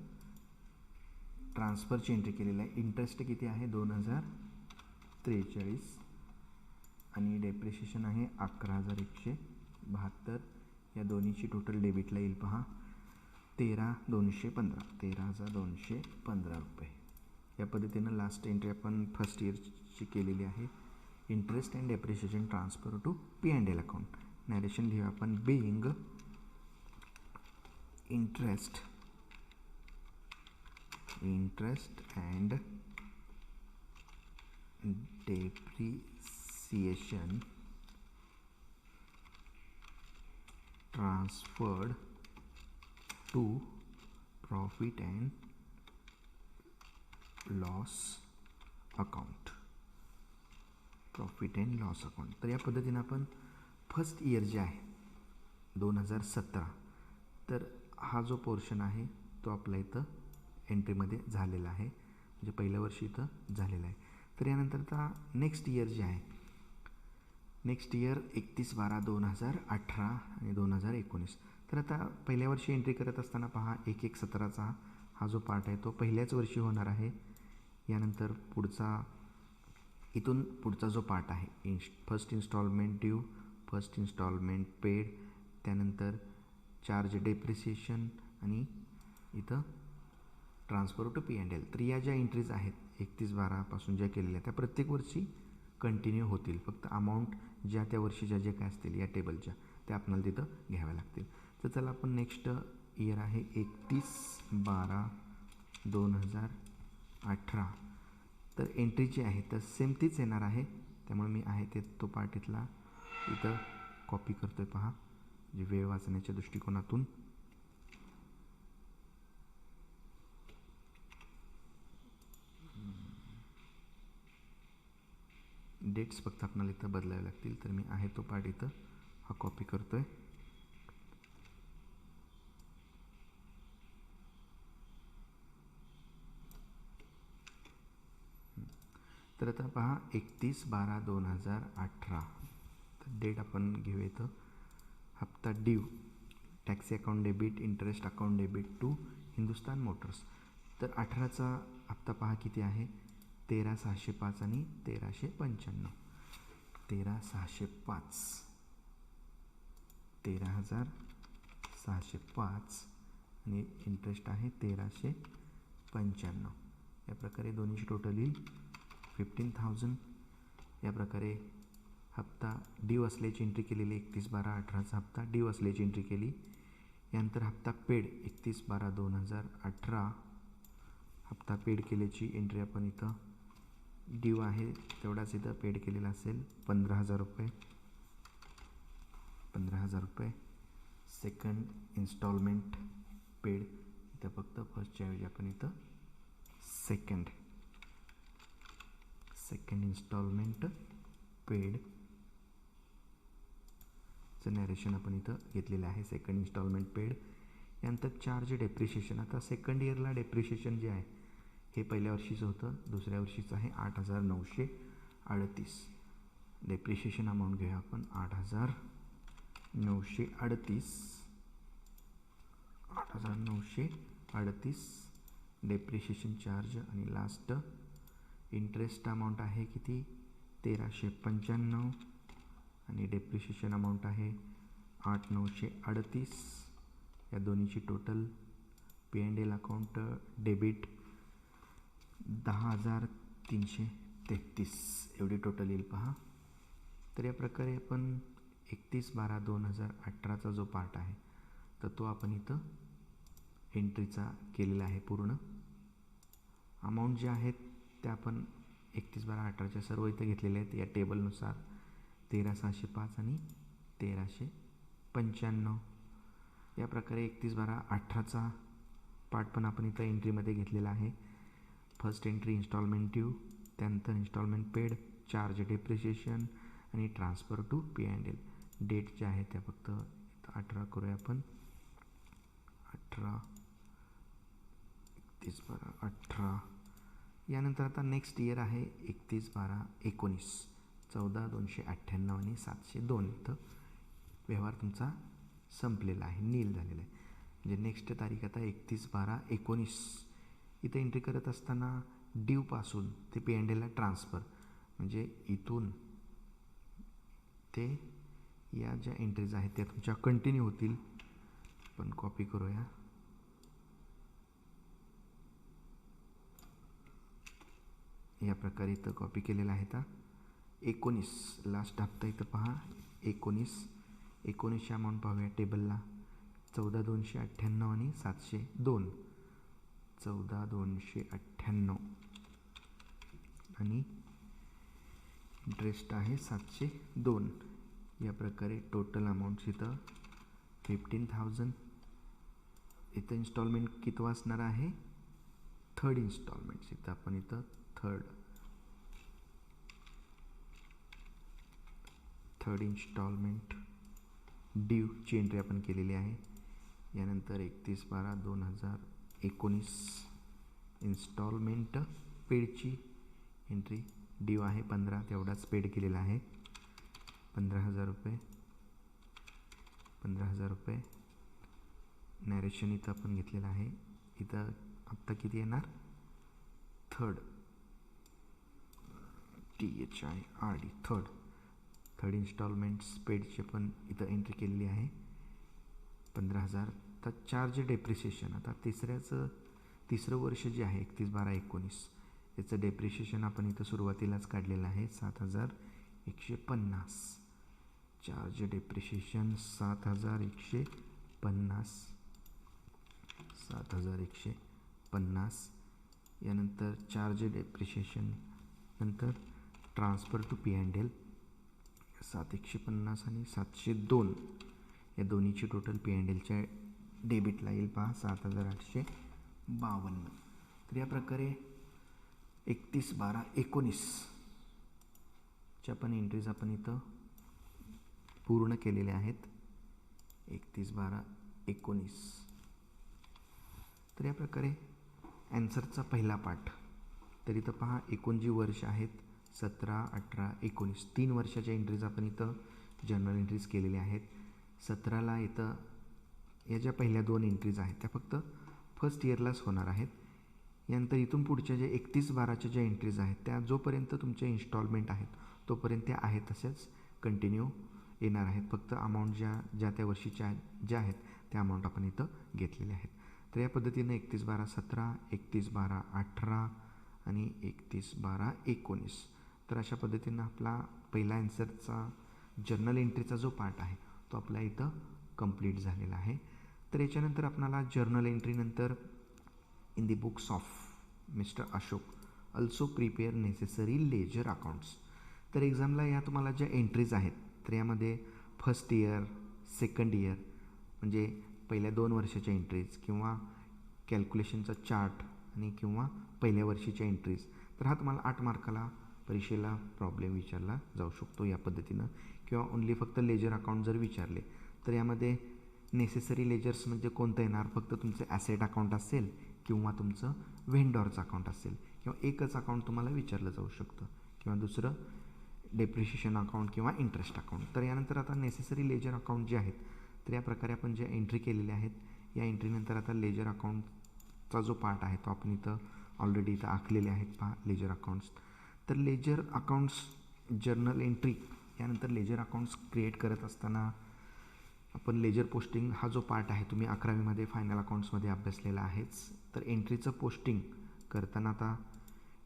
ट्रान्सफरची एंट्री केलेली आहे. इंटरेस्ट किती आहे 2,043 आणि डेप्रिशिएशन आहे 11,172. या दोन्हीची टोटल डेबिटला येईल पहा 13,215 रुपये. या पद्धतीनं लास्ट एंट्री आपण फर्स्ट इयरची केलेली आहे. Interest and depreciation transfer to P&L account. Narration घेऊया आपण being interest and depreciation transferred to profit and loss account. Profit and loss account. तर या पद्धतीनं आपण फर्स्ट इयर जे आहे 2017, तर हा जो पोर्शन आहे तो आपल्या इथं एंट्रीमध्ये झालेला आहे, म्हणजे पहिल्या वर्षी इथं झालेला आहे. तर यानंतर आता नेक्स्ट इयर जे आहे, नेक्स्ट इयर 31/12/2018 आणि 2019. तर आता पहिल्या वर्षी एंट्री करत असताना पहा 1/1/17चा हा जो पार्ट आहे तो पहिल्याच वर्षी होणार आहे. यानंतर इथून पुढचा जो पार्ट आहे first instalment due, first instalment paid, त्यानंतर चार्ज डेप्रिसिएशन आणि इथं ट्रान्सफर टू P&L. तर या ज्या एंट्रीज आहेत 31/12 ज्या केलेल्या त्या प्रत्येक वर्षी कंटिन्यू होतील. फक्त अमाऊंट ज्या त्या वर्षीच्या जे काय असतील या टेबलच्या त्या आपल्याला तिथं घ्याव्या लागतील. तर चला आपण नेक्स्ट इयर आहे 31/12/2018. तर एंट्री जी आहे तर सेम तीच येणार आहे, त्यामुळे मी आहे ते तो पार्ट इथं कॉपी करतो आहे. पहा, जे वेळ वाचण्याच्या दृष्टिकोनातून डेट्स फक्त आपल्याला इथं बदलावे लागतील. तर मी आहे तो पार्ट इथं हा कॉपी करतो आहे. तर आता पहा 31/12/2018. तर डेट आपण घेऊया इथं. हप्ता due, taxi account debit, interest account debit to Hindustan Motors. तर 18चा हप्ता पहा किती आहे, 13,605 आणि 1,395. 13,605, 13,605 आणि इंटरेस्ट आहे 1,395. या प्रकारे दोन्हीची टोटल येईल 15,000. या प्रकारे हप्ता ड्यू असल्याची एंट्री केलेली 31/12/18चा हप्ता ड्यू असल्याची एंट्री केली. यानंतर हप्ता पेड 31/12/2018 हप्ता पेड केल्याची एंट्री आपण इथं ड्यू आहे तेवढाच इथं पेड केलेला असेल 15,000 रुपये. 15,000 रुपये. सेकंड इन्स्टॉलमेंट पेड इथं फक्त फर्स्टच्या ऐवजी आपण इथं सेकंड इन्स्टॉलमेंट पेड चं नॅरेशन आपण इथं घेतलेलं आहे. Second instalment paid. यानंतर चार्ज डेप्रिशिएशन. आता सेकंड इयरला डेप्रिशिएशन जे आहे हे पहिल्या वर्षीचं होतं, दुसऱ्या वर्षीचं आहे 8,938. डेप्रिशिएशन अमाऊंट घेऊया आपण 8,938 डेप्रिशिएशन चार्ज. आणि लास्ट इंटरेस्ट अमाऊंट आहे किती 1,395 आणि डेप्रिशिएशन अमाऊंट आहे 8,938. या दोन्हीची टोटल P&L अकाउंट डेबिट 10,333 एवढी टोटल येईल पहा. तर या प्रकारे आपण 31/12/2018चा जो पार्ट आहे तर तो आपण इथं एंट्रीचा केलेला आहे. पूर्ण अमाऊंट जे आहेत त्या आपण 31/12/18च्या सर्व इथं घेतलेल्या आहेत या टेबलनुसार 13,605 आणि 1,395. या प्रकारे 31/12/18चा पार्ट पण आपण इथं एंट्रीमध्ये घेतलेला आहे. फर्स्ट एंट्री इन्स्टॉलमेंट ड्यू, त्यानंतर इन्स्टॉलमेंट पेड, चार्ज डेप्रिशिएशन आणि ट्रान्सफर टू P&L. डेट ज्या आहेत त्या फक्त 18 करूया आपण. 31/12/18. यानंतर आता नेक्स्ट इयर आहे 31/12/19. 14,298 आणि 702 इथं व्यवहार तुमचा संपलेला आहे, नील झालेला आहे. म्हणजे नेक्स्ट तारीख आता 31/12/19. इथं एंट्री करत असताना ड्यूपासून ते P&Lला ट्रान्सफर, म्हणजे इथून ते या ज्या एंट्रीज आहेत त्या तुमच्या कंटिन्यू होतील. पण कॉपी करूया. या प्रकारे इथं कॉपी केलेला आहे. आता 19 लास्ट हप्ता इथं पहा 19ची अमाऊंट पाहूया टेबलला. 14,298 आणि 702. 14,298 आणि इंटरेस्ट आहे 702. या प्रकारे टोटल अमाऊंट इथं 15,000. इथं इन्स्टॉलमेंट किती असणार आहे, थर्ड इन्स्टॉलमेंट्स. इथं आपण इथं थर्ड इन्स्टॉलमेंट ड्यूची एंट्री आपण केलेली आहे. यानंतर 31/12/2019 इन्स्टॉलमेंट पेडची एंट्री ड्यू आहे 15, तेवढाच पेड केलेला आहे 15,000 रुपये. नॅरेशन इथं आपण घेतलेलं आहे. इथं हप्ता किती येणार, थर्ड THIRD थर्ड इन्स्टॉलमेंट्स पेडची पण इथं एंट्री केलेली आहे 15,000. तर चार्ज डेप्रिसिएशन, आता तिसरं वर्ष जे आहे 31/12/19 याचं डेप्रिसिएशन आपण इथं सुरुवातीलाच काढलेलं आहे 7,150. Charge depreciation 7,150. यानंतर चार्ज डेप्रिसिएशन नंतर ट्रान्सफर टू P&L 7,150 आणि 702 या दोन्हीची टोटल P&Lच्या डेबिटला येईल पहा 7,852. तर या प्रकारे 31/12/19च्या पण एंट्रीज आपण इथं पूर्ण केलेल्या आहेत. 31/12/19. तर या प्रकारे ॲन्सरचा पहिला पार्ट. तर इथं पहा एकूण जी वर्ष आहेत 17, 18, 19 3 वर्षाच्या एंट्रीज आपण इथं जनरल एंट्रीज केलेल्या आहेत. 17ला इथं या ज्या पहिल्या 2 एंट्रीज आहेत त्या फक्त फर्स्ट इयरलाच होणार आहेत. यानंतर इथून पुढच्या ज्या 31/12च्या ज्या एंट्रीज आहेत त्या जोपर्यंत तुमचे इन्स्टॉलमेंट आहेत तोपर्यंत त्या आहेत तसेच कंटिन्यू येणार आहेत. फक्त अमाऊंट ज्या त्या वर्षीच्या ज्या आहेत त्या अमाऊंट आपण इथं घेतलेल्या आहेत. तर या पद्धतीनं 31/12/17, 31/12/18 आणि 31/12/19. तर अशा पद्धतीनं आपला पहिला ॲन्सरचा जर्नल एंट्रीचा जो पार्ट आहे तो आपला इथं कंप्लीट झालेला आहे. तर याच्यानंतर आपल्याला जर्नल एंट्रीनंतर in the books of mister Ashok also prepare necessary ledger accounts. तर एक्झामला या तुम्हाला ज्या एंट्रीज आहेत तर यामध्ये फर्स्ट इयर, सेकंड इयर म्हणजे पहिल्या 2 वर्षाच्या एंट्रीज किंवा कॅल्क्युलेशनचा चार्ट आणि किंवा पहिल्या वर्षीच्या एंट्रीज. तर हा तुम्हाला 8 मार्काला परीक्षेला प्रॉब्लेम विचारला जाऊ शकतो या पद्धतीनं. किंवा ओन्ली फक्त लेजर अकाउंट जर विचारले तर यामध्ये नेसेसरी लेजर्स म्हणजे कोणतं येणार, फक्त तुमचं ॲसेट अकाउंट असेल किंवा तुमचं व्हेंडॉरचं अकाउंट असेल किंवा एकच अकाउंट तुम्हाला विचारलं जाऊ शकतं किंवा दुसरं डेप्रिशिएशन अकाउंट किंवा इंटरेस्ट अकाउंट. तर यानंतर आता नेसेसरी लेजर अकाउंट जे आहेत तर या प्रकारे आपण जे एंट्री केलेल्या आहेत या एंट्रीनंतर आता लेजर अकाउंटचा जो पार्ट आहे तो आपण इथं ऑलरेडी इथं आखलेले आहेत पहा लेजर अकाउंट्स. तर लेजर अकाउंट्स जर्नल एंट्री यानंतर लेजर अकाउंट्स क्रिएट करत असताना आपण लेजर पोस्टिंग हा जो पार्ट आहे तुम्ही 11वीमध्ये फायनल अकाउंट्समध्ये अभ्यासलेला आहेच. तर एंट्रीचं पोस्टिंग करताना आता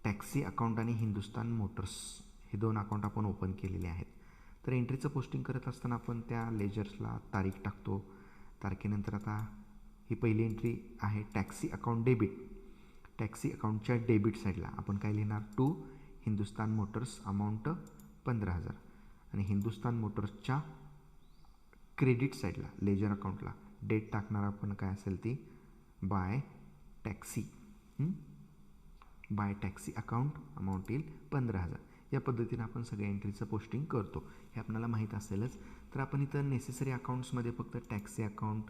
टॅक्सी अकाउंट आणि हिंदुस्तान मोटर्स हे 2 अकाउंट आपण ओपन केलेले आहेत. तर एंट्रीचं पोस्टिंग करत असताना आपण त्या लेजर्सला तारीख टाकतो. तारखेनंतर आता ही पहिली एंट्री आहे टॅक्सी अकाउंट डेबिट. टॅक्सी अकाउंटच्या डेबिट साईडला आपण काय लिहिणार, टू हिंदुस्तान मोटर्स अमाऊंट 15,000 आणि हिंदुस्तान मोटर्सच्या क्रेडिट साईडला लेजर अकाउंटला डेट टाकणार आपण काय असेल ती बाय टॅक्सी अकाउंट अमाऊंट येईल 15,000. या पद्धतीनं आपण सगळ्या एंट्रीचं पोस्टिंग करतो हे आपल्याला माहीत असेलच. तर आपण इथं नेसेसरी अकाउंट्समध्ये फक्त टॅक्सी अकाउंट,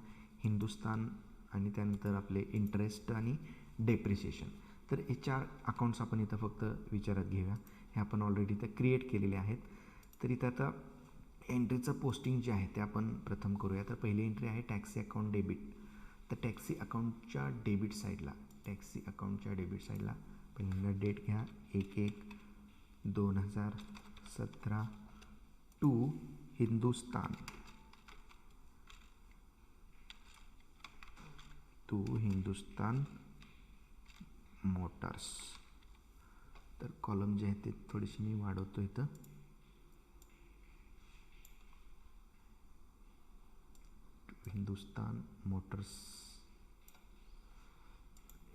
हिंदुस्तान आणि त्यानंतर आपले इंटरेस्ट आणि डेप्रिसिएशन तर हे 4 अकाउंट्स आपण इथं फक्त विचारात घेऊया. हे आपण ऑलरेडी इथं क्रिएट केलेले आहेत. तर इथं आता एंट्रीचं पोस्टिंग जे आहे ते आपण प्रथम करूया. तर पहिली एंट्री आहे टॅक्सी अकाउंट डेबिट. तर टॅक्सी अकाउंटच्या डेबिट साईडला पहिल्यांदा डेट घ्या 1/1/2017 टू हिंदुस्तान मोटर्स. तर कॉलम जे आहे ते थोडीशी मी वाढवतो इथं.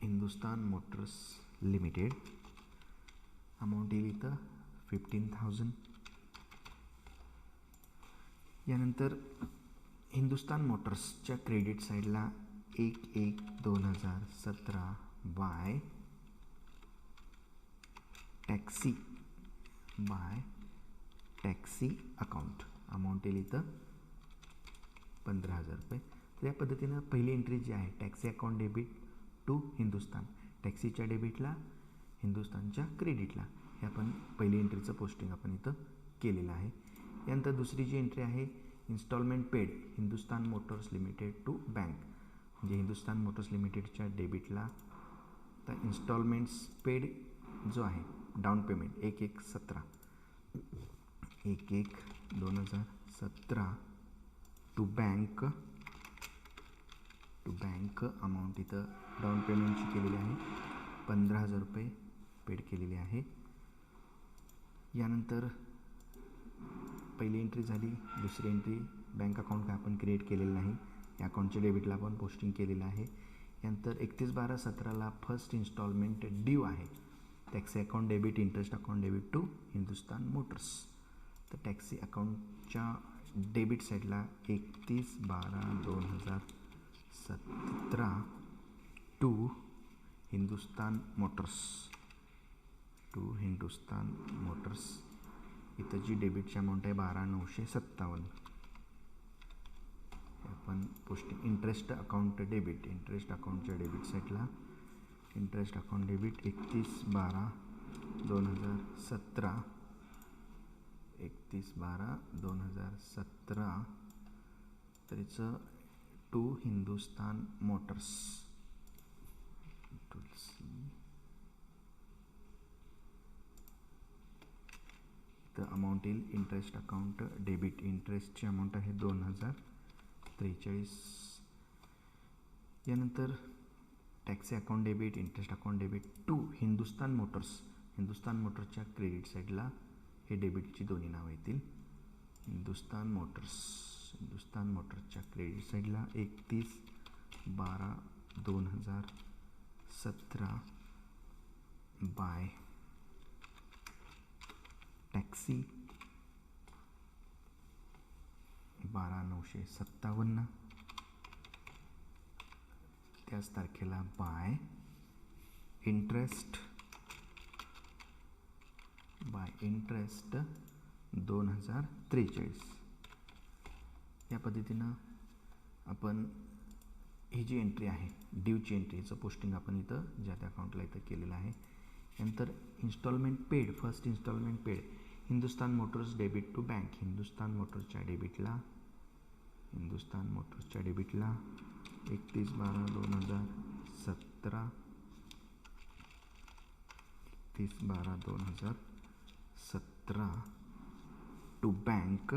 हिंदुस्तान मोटर्स लिमिटेड अमाऊंट येईल इथं 15,000. यानंतर हिंदुस्तान मोटर्सच्या क्रेडिट साईडला 1/1/2017 बाय टॅक्सी अकाउंट. अमाऊंट येईल इथं 15,000 रुपये. तर या पद्धतीनं पहिली एंट्री जी आहे taxi account debit to Hindustan, टॅक्सीच्या डेबिटला हिंदुस्तानच्या क्रेडिटला, हे आपण पहिली एंट्रीचं पोस्टिंग आपण इथं केलेलं आहे. यानंतर दुसरी जी एंट्री आहे instalment paid Hindustan Motors Limited to bank, म्हणजे हिंदुस्तान मोटर्स लिमिटेडच्या डेबिटला तर इन्स्टॉलमेंट्स पेड जो आहे down payment 1/1/2017 to bank amount इथं डाऊन पेमेंटची केलेली आहे 15,000 रुपये पेड केलेली आहे. यानंतर पहिली एंट्री झाली. दुसरी एंट्री बँक अकाउंट काय आपण क्रिएट केलेलं नाही, या अकाउंटच्या डेबिटला आपण पोस्टिंग केलेलं आहे. यानंतर 31/12/17 फर्स्ट इन्स्टॉलमेंट ड्यू आहे taxi account debit interest account debit to Hindustan Motors. तर टॅक्सी अकाउंटच्या डेबिट साईडला 31/12/2017 टू हिंदुस्तान मोटर्स इथं जी डेबिटची अमाऊंट आहे 12,957. आपण posting interest account debit interest अकाउंटच्या डेबिट साईडला इंटरेस्ट अकाउंट डेबिट 31/12/2017 तर इट्स टू हिंदुस्तान मोटर्स. तर अमाऊंट येईल इंटरेस्ट अकाउंट डेबिट इंटरेस्टची अमाऊंट आहे 2,043. यानंतर taxi account debit interest account debit to Hindustan मोटर्सच्या क्रेडिट साईडला हे डेबिटची दोन्ही नावं येतील. हिंदुस्तान मोटर्सच्या क्रेडिट साईडला 31/12/2017 बाय टॅक्सी 12,957. त्याच तारखेला बाय इंटरेस्ट 2,043. या पद्धतीनं आपण ही जी एंट्री आहे ड्यूची एंट्रीचं पोस्टिंग आपण इथं ज्या त्या अकाउंटला इथं केलेलं आहे. नंतर instalment paid first instalment paid Hindustan Motors debit to bank Hindustan मोटर्सच्या डेबिटला 31/12/2017 टू बँक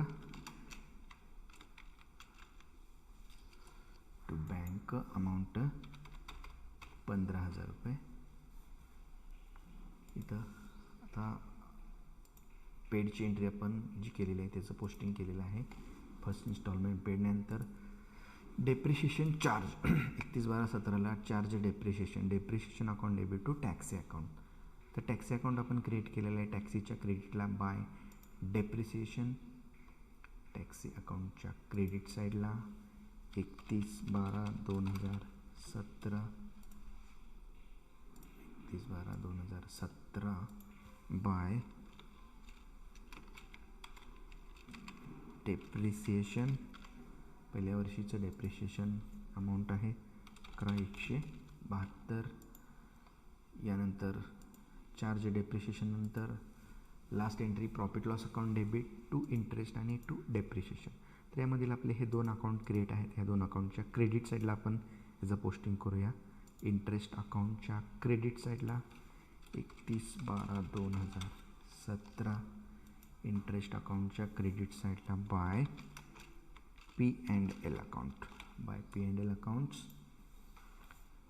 अमाऊंट 15,000 रुपये. इथं आता पेडची एंट्री आपण जी केलेली आहे त्याचं पोस्टिंग केलेलं आहे. फर्स्ट इन्स्टॉलमेंट पेडनंतर depreciation charge 31/12/17 charge depreciation account debit to taxi account. तर टॅक्सी अकाउंट आपण क्रिएट केलेलं आहे टॅक्सीच्या क्रेडिटला बाय डेप्रिसिएशन टॅक्सी अकाउंटच्या क्रेडिट साईडला 31/12/2017 बाय डेप्रिसिएशन पहिल्या वर्षीचं डेप्रिसिएशन अमाऊंट आहे 11,172. यानंतर चार्ज डेप्रिसिएशन नंतर last entry profit loss account debit to interest आणि टू डेप्रिसिएशन. तर यामधील आपले हे दोन अकाउंट क्रिएट आहेत. ह्या दोन अकाउंटच्या क्रेडिट साईडला आपण याचं पोस्टिंग करूया. इंटरेस्ट अकाउंटच्या क्रेडिट साईडला 31/12/2017 इंटरेस्ट अकाउंटच्या क्रेडिट साईडला by P&L accounts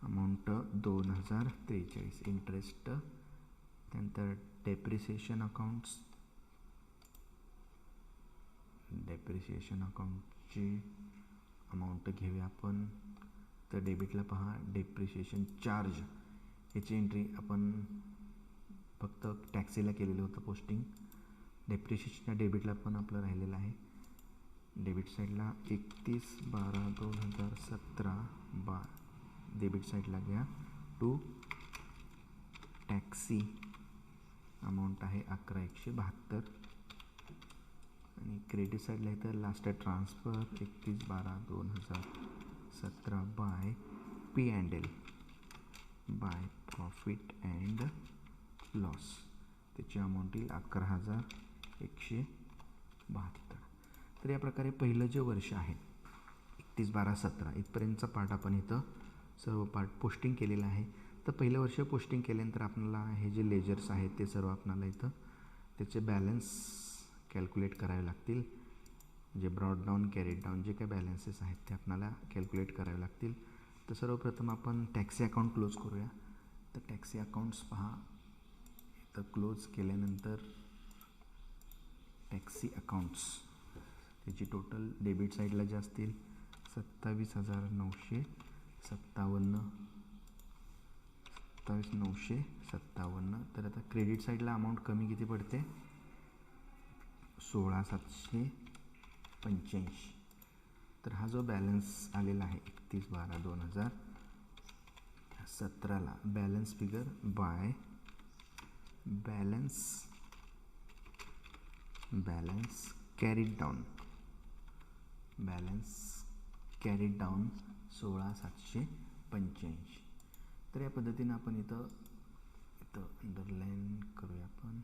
amount 2,043 interest. त्यानंतर डेप्रिसिएशन अकाउंटची अमाऊंट घेऊया आपण. तर डेबिटला पहा डेप्रिसिएशन चार्ज याची एंट्री आपण फक्त टॅक्सीला केलेलं होतं पोस्टिंग. डेप्रिसिएशनच्या डेबिटला पण आपलं राहिलेलं आहे. डेबिट साईडला 31/12/2017 बा डेबिट साईडला घ्या. टू टॅक्सी अमाऊंट आहे 11,172 आणि क्रेडिट साईडला इथं last transfer 31/12/2017 by P&L by profit and loss. त्याची अमाऊंट येईल 11,172. तर या प्रकारे पहिलं जे वर्ष आहे 31/12/17 इथपर्यंतचा पार्ट आपण इथं सर्व पार्ट पोस्टिंग केलेला आहे. तर पहिलं वर्ष पोस्टिंग केल्यानंतर आपल्याला हे जे लेजर्स आहेत ते सर्व आपल्याला इथं त्याचे बॅलन्स कॅल्क्युलेट करावे लागतील. जे ब्रॉड डाऊन कॅरीड डाऊन जे काही बॅलन्सेस आहेत ते आपल्याला कॅल्क्युलेट करावे लागतील. तर सर्वप्रथम आपण टॅक्सी अकाउंट क्लोज करूया. तर टॅक्सी अकाउंट्स पहा, इथं क्लोज केल्यानंतर टॅक्सी अकाउंट्स त्याची टोटल डेबिट साईडला जे असतील 27,957. तर आता क्रेडिट साईडला अमाऊंट कमी किती पडते 16,785. तर हा जो बॅलन्स आलेला आहे 31/12/2017ला balance figure by balance carried down 16,785. तर या पद्धतीनं आपण इथं अंडरलाईन करूया आपण.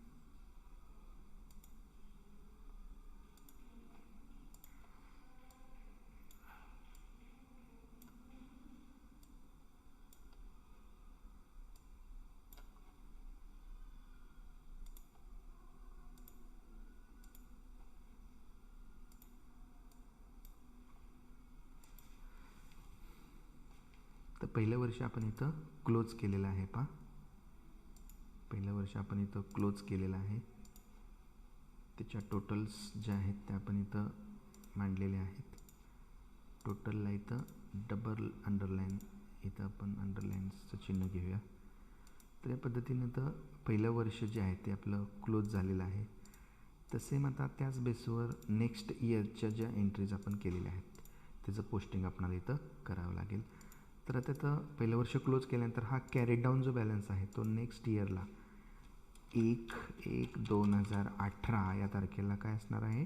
तर पहिलं वर्ष आपण इथं क्लोज केलेलं आहे. पहिलं वर्ष आपण इथं क्लोज केलेलं आहे. त्याच्या टोटल्स ज्या आहेत त्या आपण इथं मांडलेल्या आहेत. टोटलला इथं डबल अंडरलाईन इथं आपण अंडरलाईन्सचं चिन्ह घेऊया. तर या पद्धतीनं तर पहिलं वर्ष जे आहे ते आपलं क्लोज झालेलं आहे. तसे आता त्याच बेसवर नेक्स्ट इयरच्या ज्या एंट्रीज आपण केलेल्या आहेत त्याचं पोस्टिंग आपल्याला इथं करावं लागेल. तर आता इथं पहिलं वर्ष क्लोज केल्यानंतर हा कॅरीड डाऊन जो बॅलन्स आहे तो नेक्स्ट इयरला 1/1/2018 या तारखेला काय असणार आहे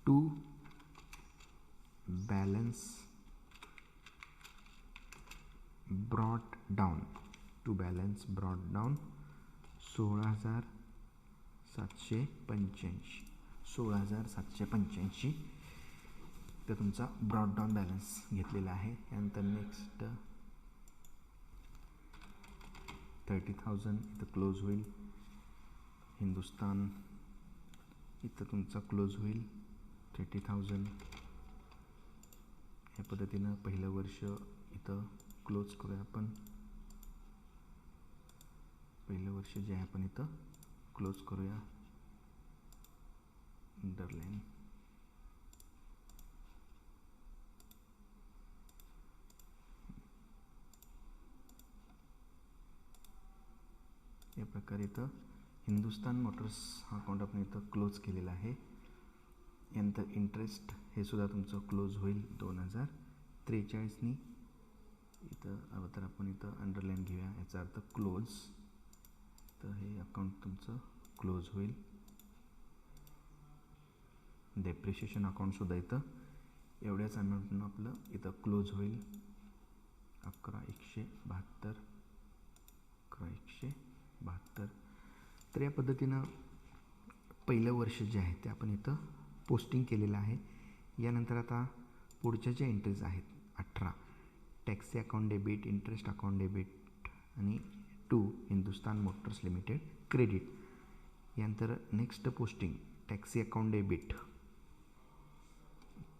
टू बॅलन्स ब्रॉड डाऊन 16,785 तर तुमचा ब्रॉड डाऊन बॅलन्स घेतलेला आहे. यानंतर नेक्स्ट 30,000 इथं क्लोज होईल. हिंदुस्तान इथं तुमचा क्लोज होईल 30,000. या पद्धतीनं पहिलं वर्ष इथं क्लोज करूया आपण. पहिलं वर्ष जे आहे आपण इथं क्लोज करूया अंडरलाईन. या प्रकारे इथं हिंदुस्तान मोटर्स हा अकाउंट आपण इथं क्लोज केलेला आहे. यानंतर इंटरेस्ट हे सुद्धा तुमचं क्लोज होईल 2043नी. इथं तर आपण इथं अंडरलाईन घेऊया, याचा अर्थ क्लोज. तर हे अकाउंट तुमचं क्लोज होईल. डेप्रिशिएशन अकाउंटसुद्धा इथं एवढ्याच अमाऊंटनं आपलं इथं क्लोज होईल 11,172. तर या पद्धतीनं पहिलं वर्ष जे आहे ते आपण इथं पोस्टिंग केलेलं आहे. यानंतर आता पुढच्या ज्या एंट्रीज आहेत 18 taxi account debit, interest account debit आणि 2 हिंदुस्तान मोटर्स लिमिटेड क्रेडिट. यानंतर next posting taxi account debit.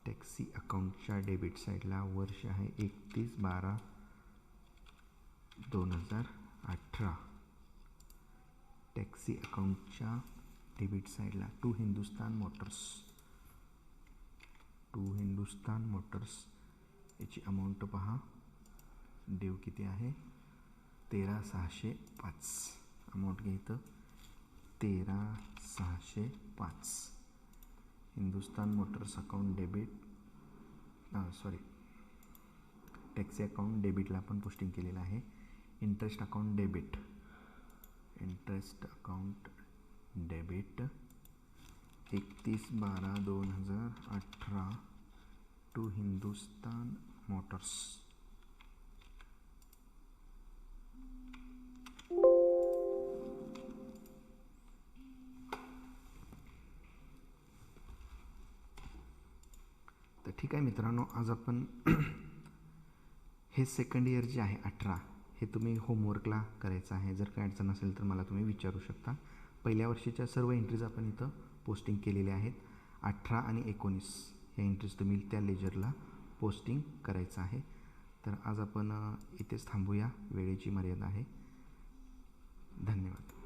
Taxi अकाउंटच्या डेबिट साईडला वर्ष आहे 31/12/2018. टॅक्सी अकाउंटच्या डेबिट साईडला 2 हिंदुस्तान मोटर्स याची अमाऊंट पहा. ड्यू किती आहे 13,605. अमाऊंट घ्यायचं 13,605. Hindustan motors account debit taxi account डेबिटला आपण पोस्टिंग केलेलं आहे. Interest account debit, interest account debit 31/12/2018 to Hindustan Motors. तर ठीक आहे मित्रांनो, आज आपण हे सेकंड इयर जे आहे 18 हे तुम्ही होमवर्कला करायचं आहे. जर काय अडचण असेल तर मला तुम्ही विचारू शकता. पहिल्या वर्षीच्या सर्व एंट्रीज आपण इथं पोस्टिंग केलेल्या आहेत. 18 आणि 19 ह्या एंट्रीज तुम्ही त्या लेजरला पोस्टिंग करायचं आहे. तर आज आपण इथेच थांबूया, वेळेची मर्यादा आहे. धन्यवाद.